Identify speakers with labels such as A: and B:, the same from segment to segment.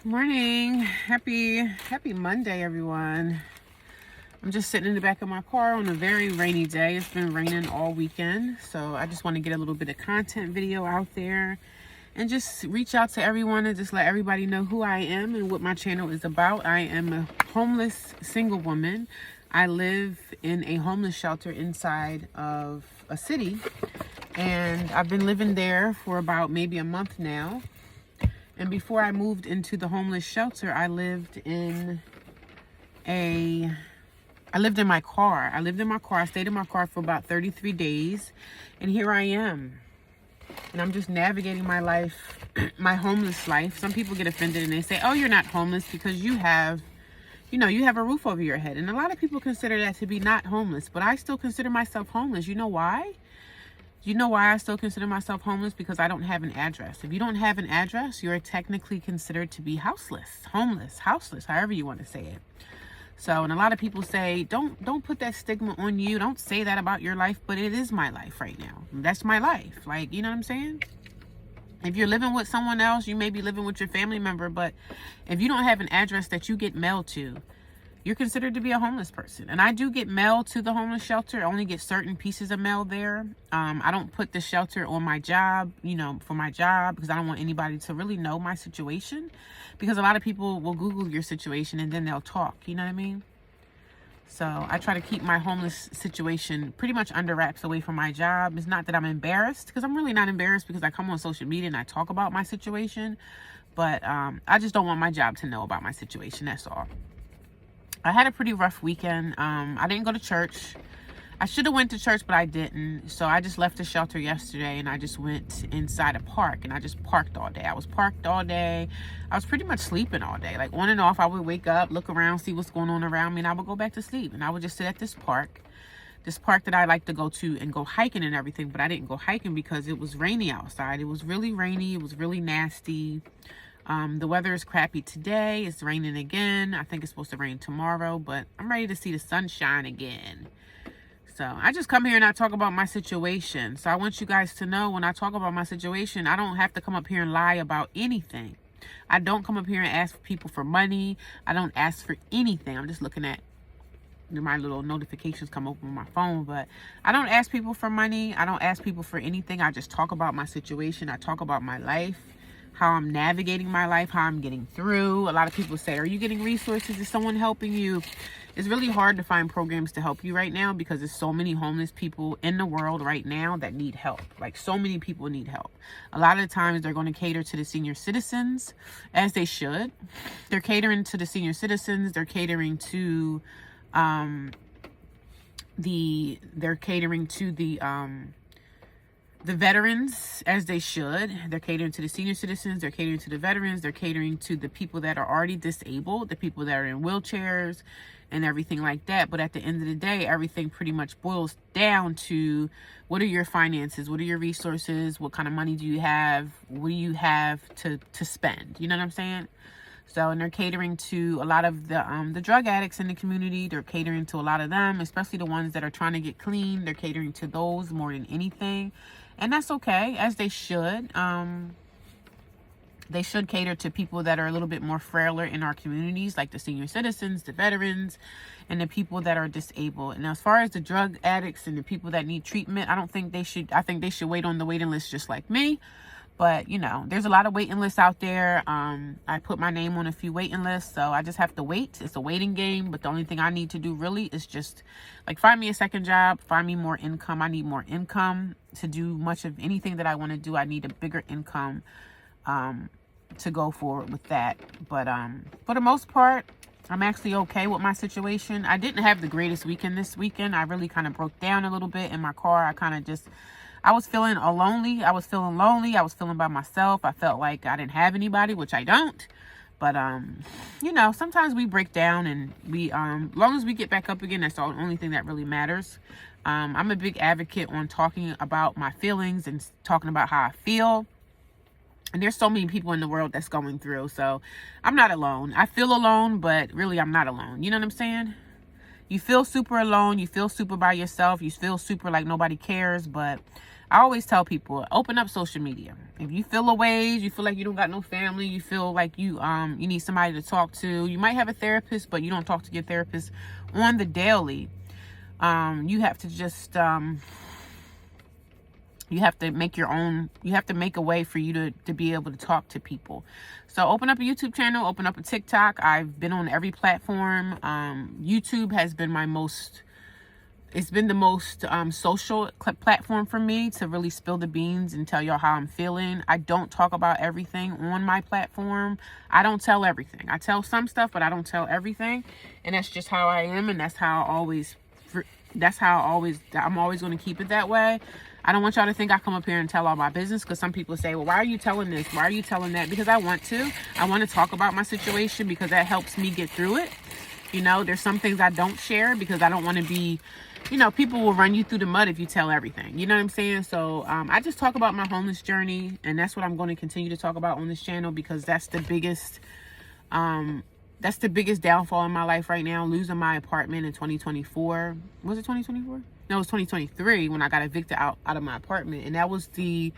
A: Morning. Happy Monday, everyone. I'm just sitting in the back of my car on a very rainy day. It's been raining all weekend, so I just want to get a little bit of content video out there and just reach out to everyone and just let everybody know who I am and what my channel is about. I am a homeless single woman. I live in a homeless shelter inside of a city, and I've been living there for about maybe a month now. And before I moved into the homeless shelter, I lived in my car. I stayed in my car for about 33 days. And here I am. And I'm just navigating my life, my homeless life. Some people get offended and they say, oh, you're not homeless because you have a roof over your head. And a lot of people consider that to be not homeless. But I still consider myself homeless. You know why? You know why I still consider myself homeless? Because I don't have an address. If you don't have an address, you're technically considered to be houseless, homeless, houseless, however you want to say it. So, and a lot of people say, don't put that stigma on you. Don't say that about your life, but it is my life right now. That's my life. Like, you know what I'm saying? If you're living with someone else, you may be living with your family member, but if you don't have an address that you get mail to, you're considered to be a homeless person. And I do get mail to the homeless shelter. I only get certain pieces of mail there. I don't put the shelter on my job, for my job, because I don't want anybody to really know my situation. Because a lot of people will Google your situation and then they'll talk, you know what I mean? So I try to keep my homeless situation pretty much under wraps away from my job. It's not that I'm embarrassed, because I'm really not embarrassed, because I come on social media and I talk about my situation. But I just don't want my job to know about my situation, that's all. I had a pretty rough weekend. I didn't go to church. I should have went to church, but I didn't. So I just left the shelter yesterday and I just went inside a park and I just parked all day. I was parked all day. I was pretty much sleeping all day. Like on and off, I would wake up, look around, see what's going on around me, and I would go back to sleep. And I would just sit at this park that I like to go to and go hiking and everything. But I didn't go hiking because it was rainy outside. It was really rainy. It was really nasty. The weather is crappy today. It's raining again. I think it's supposed to rain tomorrow, but I'm ready to see the sunshine again. So I just come here and I talk about my situation. So I want you guys to know, when I talk about my situation, I don't have to come up here and lie about anything. I don't come up here and ask people for money. I don't ask for anything. I'm just looking at my little notifications come up on my phone, but I don't ask people for money. I don't ask people for anything. I just talk about my situation. I talk about my life, how I'm navigating my life, how I'm getting through. A lot of people say, are you getting resources? Is someone helping you? It's really hard to find programs to help you right now because there's so many homeless people in the world right now that need help. Like, so many people need help. A lot of the times they're going to cater to the senior citizens, as they should. They're catering to the senior citizens. They're catering to the veterans, as they should. They're catering to the senior citizens. They're catering to the veterans. They're catering to the people that are already disabled, the people that are in wheelchairs and everything like that. But at the end of the day, everything pretty much boils down to, what are your finances? What are your resources? What kind of money do you have? What do you have to spend? You know what I'm saying? So, and they're catering to a lot of the drug addicts in the community. They're catering to a lot of them, especially the ones that are trying to get clean. They're catering to those more than anything. And that's okay, as they should. They should cater to people that are a little bit more frailer in our communities, like the senior citizens, the veterans, and the people that are disabled. And as far as the drug addicts and the people that need treatment, I think they should wait on the waiting list just like me. But, there's a lot of waiting lists out there. I put my name on a few waiting lists, so I just have to wait. It's a waiting game, but the only thing I need to do really is just, find me a second job, find me more income. I need more income to do much of anything that I want to do. I need a bigger income to go forward with that. But for the most part, I'm actually okay with my situation. I didn't have the greatest weekend this weekend. I really kind of broke down a little bit in my car. I was feeling lonely. I was feeling lonely. I was feeling by myself. I felt like I didn't have anybody, which I don't. But, sometimes we break down, and we, long as we get back up again, that's the only thing that really matters. I'm a big advocate on talking about my feelings and talking about how I feel. And there's so many people in the world that's going through. So I'm not alone. I feel alone, but really I'm not alone. You know what I'm saying? You feel super alone. You feel super by yourself. You feel super like nobody cares. But I always tell people, open up social media. If you feel a ways, you feel like you don't got no family, you feel like you need somebody to talk to. You might have a therapist, but you don't talk to your therapist on the daily. You have to just you have to make a way for you to be able to talk to people. So open up a YouTube channel, open up a TikTok. I've been on every platform. YouTube has been the most social platform for me to really spill the beans and tell y'all how I'm feeling. I don't talk about everything on my platform. I don't tell everything. I tell some stuff, but I don't tell everything. And that's just how I am, and I'm always going to keep it that way. I don't want y'all to think I come up here and tell all my business, because some people say, well, why are you telling this? Why are you telling that? Because I want to. I want to talk about my situation because that helps me get through it. You know, there's some things I don't share because I don't want to be, people will run you through the mud if you tell everything. You know what I'm saying? So I just talk about my homeless journey, and that's what I'm going to continue to talk about on this channel, because that's the biggest downfall in my life right now. Losing my apartment in 2024. Was it 2024? No, it was 2023 when I got evicted out of my apartment. And that was the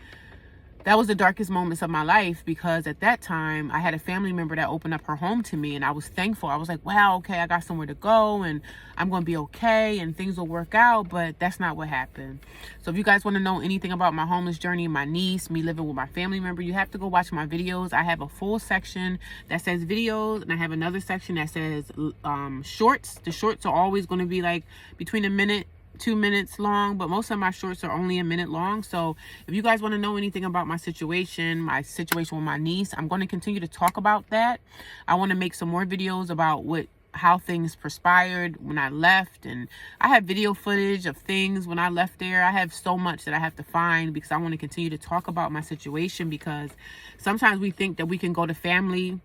A: darkest moments of my life, because at that time I had a family member that opened up her home to me, and I was thankful. I was like, wow, okay, I got somewhere to go and I'm going to be okay and things will work out. But that's not what happened. So if you guys want to know anything about my homeless journey, my niece, me living with my family member, you have to go watch my videos. I have a full section that says videos, and I have another section that says shorts. The shorts are always going to be like between a minute, 2 minutes long, but most of my shorts are only a minute long. So if you guys want to know anything about my situation with my niece, I'm going to continue to talk about that. I want to make some more videos about how things transpired when I left, and I have video footage of things when I left there. I have so much that I have to find, because I want to continue to talk about my situation, because sometimes we think that we can go to family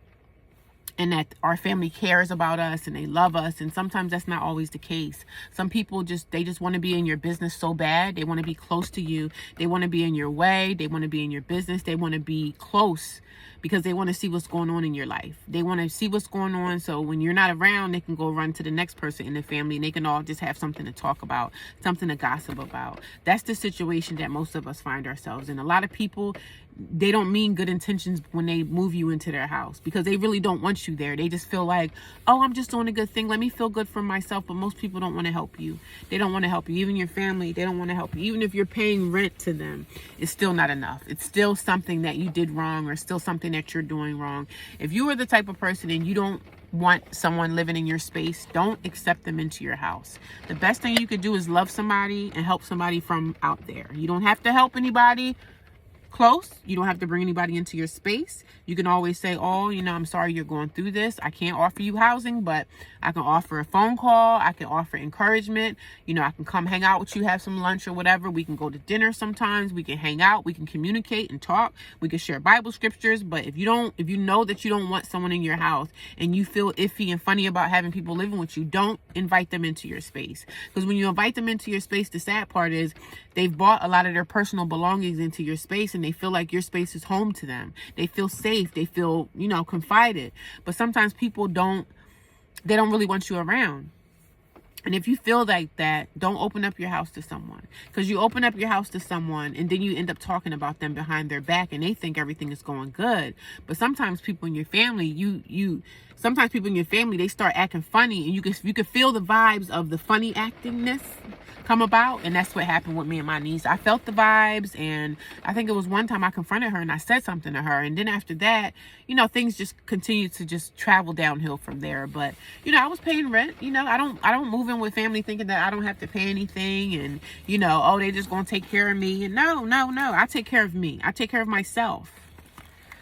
A: and that our family cares about us and they love us, and sometimes that's not always the case. Some people just want to be in your business so bad. They want to be close to you. They want to be in your way. They want to be in your business. They want to be close because they want to see what's going on in your life. They want to see what's going on, so when you're not around, they can go run to the next person in the family, and they can all just have something to talk about, something to gossip about. That's the situation that most of us find ourselves in. A lot of people, they don't mean good intentions when they move you into their house, because they really don't want you there. They just feel like, oh, I'm just doing a good thing. Let me feel good for myself. But most people don't want to help you. They don't want to help you. Even your family, they don't want to help you. Even if you're paying rent to them, it's still not enough. It's still something that you did wrong, or still something that you're doing wrong. If you are the type of person and you don't want someone living in your space, don't accept them into your house. The best thing you could do is love somebody and help somebody from out there. You don't have to help anybody close. You don't have to bring anybody into your space. You can always say, oh, I'm sorry you're going through this. I can't offer you housing, but I can offer a phone call. I can offer encouragement. I can come hang out with you, have some lunch or whatever. We can go to dinner sometimes. We can hang out. We can communicate and talk. We can share Bible scriptures. But if you know that you don't want someone in your house and you feel iffy and funny about having people living with you, don't invite them into your space. Because when you invite them into your space, the sad part is they've bought a lot of their personal belongings into your space, and they feel like your space is home to them. They feel safe. They feel, confided. But sometimes people don't really want you around. And if you feel like that, don't open up your house to someone. Because you open up your house to someone and then you end up talking about them behind their back, and they think everything is going good. But sometimes people in your family, they start acting funny, and you can feel the vibes of the funny actingness come about. And that's what happened with me and my niece. I felt the vibes, and I think it was one time I confronted her and I said something to her, and then after that, things just continued to just travel downhill from there. But I was paying rent. I don't move in with family thinking that I don't have to pay anything, and oh, they just gonna take care of me. And no, I take care of me. I take care of myself.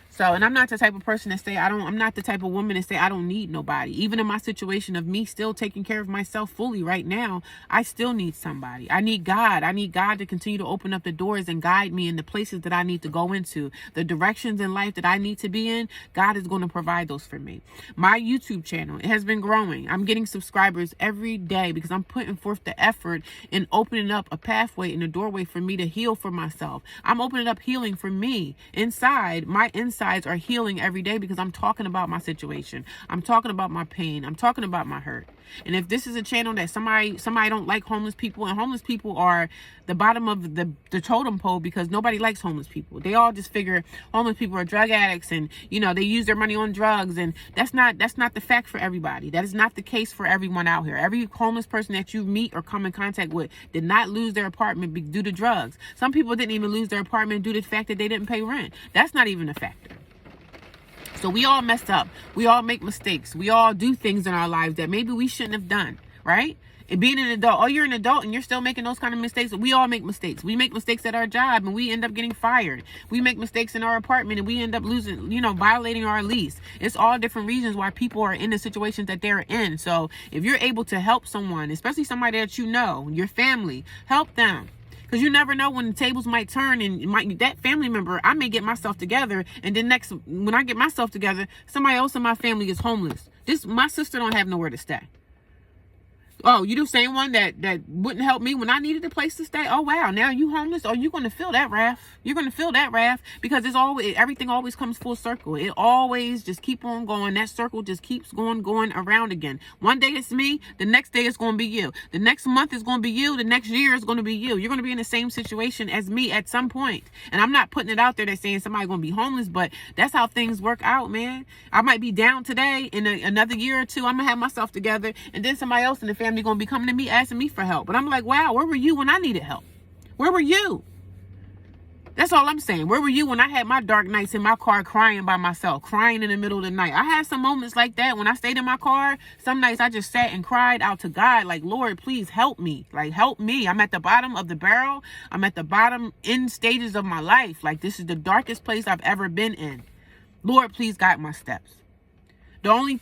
A: So, and I'm not the type of person to say I'm not the type of woman to say I don't need nobody. Even in my situation of me still taking care of myself fully right now, I still need somebody. I need God. I need God to continue to open up the doors and guide me in the places that I need to go into. The directions in life that I need to be in, God is going to provide those for me. My YouTube channel, it has been growing. I'm getting subscribers every day because I'm putting forth the effort in opening up a pathway and a doorway for me to heal for myself. I'm opening up healing for me inside, my inside insides are healing every day because I'm talking about my situation. I'm talking about my pain. I'm talking about my hurt. And if this is a channel that somebody don't like homeless people, and homeless people are the bottom of the totem pole because nobody likes homeless people. They all just figure homeless people are drug addicts and, you know, they use their money on drugs. And that's not the fact for everybody. That is not the case for everyone out here. Every homeless person that you meet or come in contact with did not lose their apartment due to drugs. Some people didn't even lose their apartment due to the fact that they didn't pay rent. That's not even a factor. So we all messed up. We all make mistakes. We all do things in our lives that maybe we shouldn't have done, right? And being an adult, oh, you're an adult and you're still making those kind of mistakes. We all make mistakes. We make mistakes at our job and we end up getting fired. We make mistakes in our apartment and we end up losing, you know, violating our lease. It's all different reasons why people are in the situations that they're in. So if you're able to help someone, especially somebody that you know, your family, help them. Because you never know when the tables might turn and that family member, I may get myself together. And then when I get myself together, somebody else in my family is homeless. My sister don't have nowhere to stay. Oh, you the same one that wouldn't help me when I needed a place to stay? Oh, wow. Now you homeless? Oh, you're going to feel that wrath. You're going to feel that wrath because everything always comes full circle. It always just keep on going. That circle just keeps going around again. One day it's me. The next day it's going to be you. The next month is going to be you. The next year is going to be you. You're going to be in the same situation as me at some point. And I'm not putting it out there that saying somebody's going to be homeless, but that's how things work out, man. I might be down today. In another year or two, I'm going to have myself together. And then somebody else in the family going to be coming to me asking me for help. But I'm like, wow, where were you when I needed help? Where were you? That's all I'm saying. Where were you when I had my dark nights in my car crying by myself, crying in the middle of the night? I had some moments like that when I stayed in my car. Some nights I just sat and cried out to God, like, Lord, please help me. Like, help me. I'm at the bottom of the barrel. I'm at the bottom end stages of my life. Like, this is the darkest place I've ever been in. Lord, please guide my steps. The only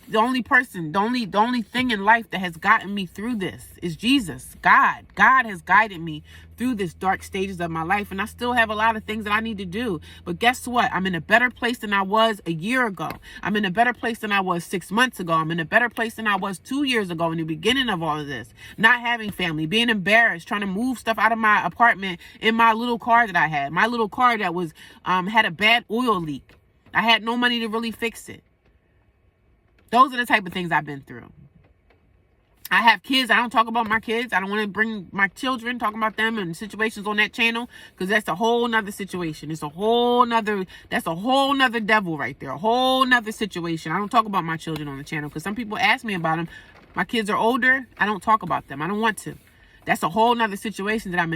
A: thing in life that has gotten me through this is Jesus, God. God has guided me through this dark stages of my life. And I still have a lot of things that I need to do. But guess what? I'm in a better place than I was a year ago. I'm in a better place than I was 6 months ago. I'm in a better place than I was 2 years ago in the beginning of all of this. Not having family, being embarrassed, trying to move stuff out of my apartment in my little car that I had. My little car that was had a bad oil leak. I had no money to really fix it. Those are the type of things I've been through. I have kids. I don't talk about my kids. I don't want to bring my children, talk about them and situations on that channel because that's a whole nother situation. That's a whole nother devil right there. A whole nother situation. I don't talk about my children on the channel because some people ask me about them. My kids are older. I don't talk about them. I don't want to. That's a whole nother situation that I'm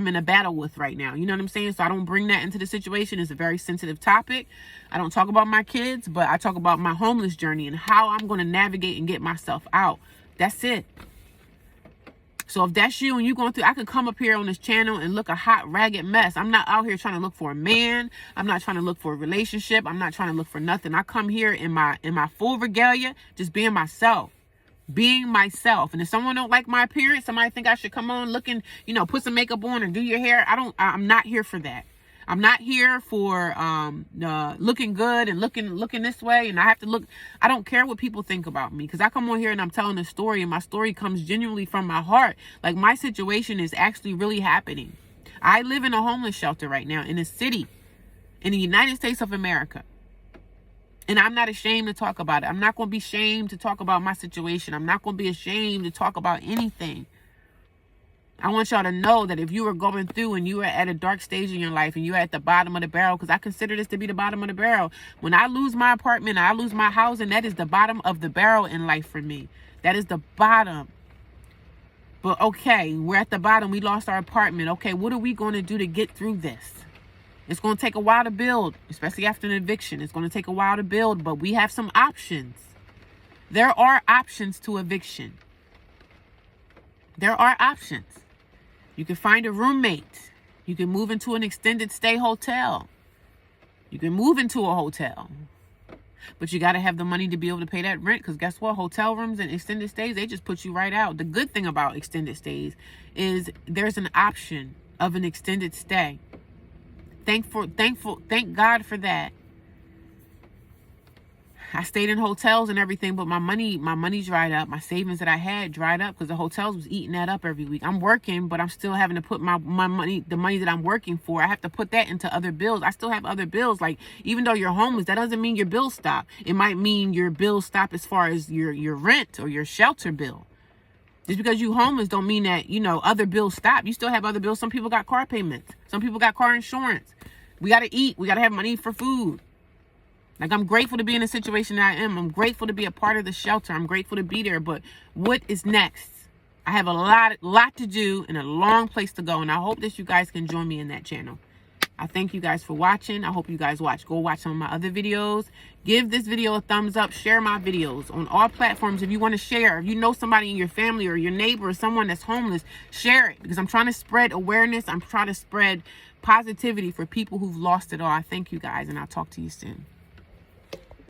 A: in a battle with right now. You know what I'm saying? So I don't bring that into the situation. It's a very sensitive topic. I don't talk about my kids, but I talk about my homeless journey and how I'm going to navigate and get myself out. That's it. So if that's you and you're going through, I could come up here on this channel and look a hot, ragged mess. I'm not out here trying to look for a man. I'm not trying to look for a relationship. I'm not trying to look for nothing. I come here in my full regalia, just being myself. Being myself. And if someone don't like my appearance, somebody think I should come on looking, you know, put some makeup on and do your hair. I'm not here for that. I'm not here for looking good and looking this way. And I have to look. I don't care what people think about me because I come on here and I'm telling a story and my story comes genuinely from my heart. Like my situation is actually really happening. I live in a homeless shelter right now in a city in the United States of America. And I'm not ashamed to talk about it. I'm not going to be ashamed to talk about my situation. I'm not going to be ashamed to talk about anything. I want y'all to know that if you are going through and you are at a dark stage in your life and you're at the bottom of the barrel, because I consider this to be the bottom of the barrel. When I lose my apartment, I lose my housing, that is the bottom of the barrel in life for me. That is the bottom. But okay, we're at the bottom. We lost our apartment. Okay, what are we going to do to get through this? It's going to take a while to build, especially after an eviction. It's going to take a while to build, but we have some options. There are options to eviction. There are options. You can find a roommate. You can move into an extended stay hotel. You can move into a hotel. But you got to have the money to be able to pay that rent because guess what? Hotel rooms and extended stays, they just put you right out. The good thing about extended stays is there's an option of an extended stay. Thank God for that. I stayed in hotels and everything, but my money dried up. My savings that I had dried up because the hotels was eating that up every week. I'm working, but I'm still having to put my money, the money that I'm working for, I have to put that into other bills. I still have other bills. Like, even though you're homeless, that doesn't mean your bills stop. It might mean your bills stop as far as your rent or your shelter bill. Just because you homeless don't mean that, you know, other bills stop. You still have other bills. Some people got car payments. Some people got car insurance. We got to eat. We got to have money for food. Like, I'm grateful to be in the situation that I am. I'm grateful to be a part of the shelter. I'm grateful to be there. But what is next? I have a lot to do and a long place to go. And I hope that you guys can join me in that channel. I thank you guys for watching. I hope you guys go watch some of my other videos. Give this video a thumbs up. Share my videos on all platforms. If you want to share, if you know somebody in your family or your neighbor or someone that's homeless, share it, because I'm trying to spread awareness. I'm trying to spread positivity for people who've lost it all. I thank you guys, and I'll talk to you soon.